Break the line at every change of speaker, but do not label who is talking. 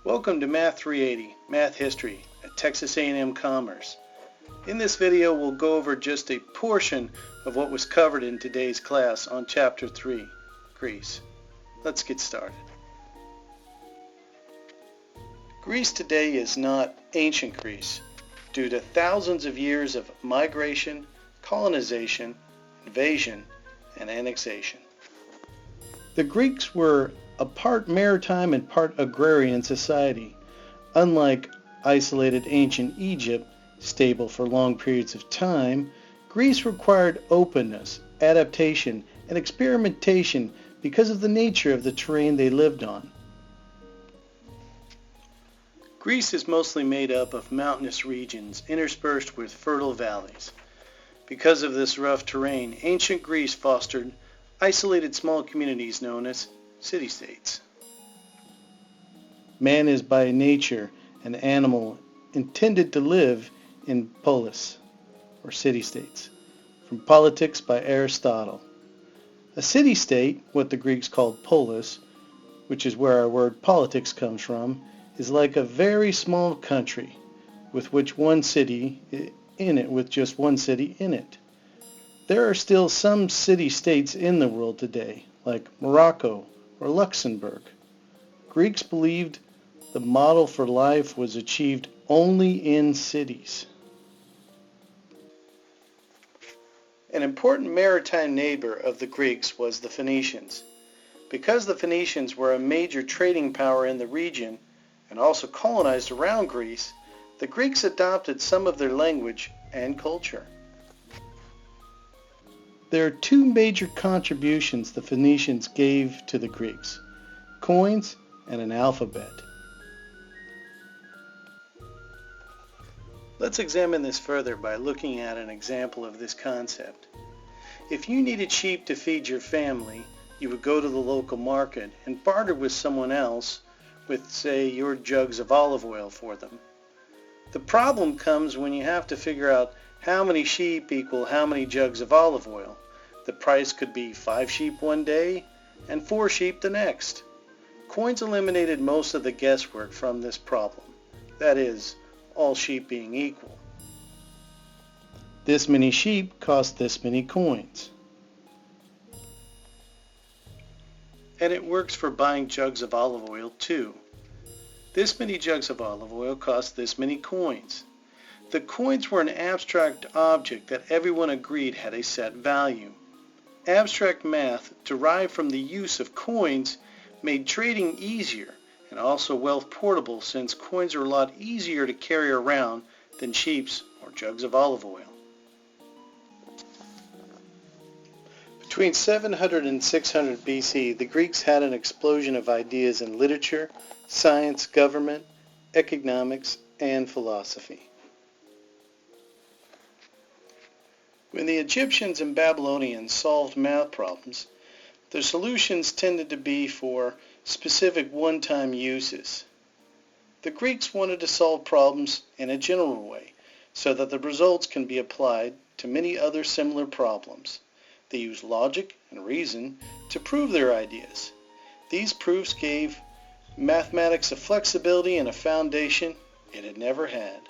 Welcome to Math 380, Math History at Texas A&M Commerce. In this video we'll go over just a portion of what was covered in today's class on Chapter 3, Greece. Let's get started. Greece today is not ancient Greece due to thousands of years of migration, colonization, invasion, and annexation. The Greeks were a part maritime and part agrarian society. Unlike isolated ancient Egypt, stable for long periods of time, Greece required openness, adaptation, and experimentation because of the nature of the terrain they lived on. Greece is mostly made up of mountainous regions interspersed with fertile valleys. Because of this rough terrain, ancient Greece fostered isolated small communities known as city-states. Man is by nature an animal intended to live in polis, or city-states, from Politics by Aristotle. A city-state, what the Greeks called polis, which is where our word politics comes from, is like a very small country with just one city in it. There are still some city-states in the world today, like Morocco or Luxembourg. Greeks believed the model for life was achieved only in cities. An important maritime neighbor of the Greeks was the Phoenicians. Because the Phoenicians were a major trading power in the region and also colonized around Greece, the Greeks adopted some of their language and culture. There are two major contributions the Phoenicians gave to the Greeks: coins and an alphabet. Let's examine this further by looking at an example of this concept. If you needed sheep to feed your family, you would go to the local market and barter with someone else with, say, your jugs of olive oil for them. The problem comes when you have to figure out how many sheep equal how many jugs of olive oil. The price could be 5 sheep one day and 4 sheep the next. Coins eliminated most of the guesswork from this problem, that is, all sheep being equal. This many sheep cost this many coins. And it works for buying jugs of olive oil too. This many jugs of olive oil cost this many coins. The coins were an abstract object that everyone agreed had a set value. Abstract math derived from the use of coins made trading easier and also wealth portable, since coins are a lot easier to carry around than sheeps or jugs of olive oil. Between 700 and 600 BC, the Greeks had an explosion of ideas in literature, science, government, economics, and philosophy. When the Egyptians and Babylonians solved math problems, their solutions tended to be for specific one-time uses. The Greeks wanted to solve problems in a general way, so that the results can be applied to many other similar problems. They used logic and reason to prove their ideas. These proofs gave mathematics a flexibility and a foundation it had never had.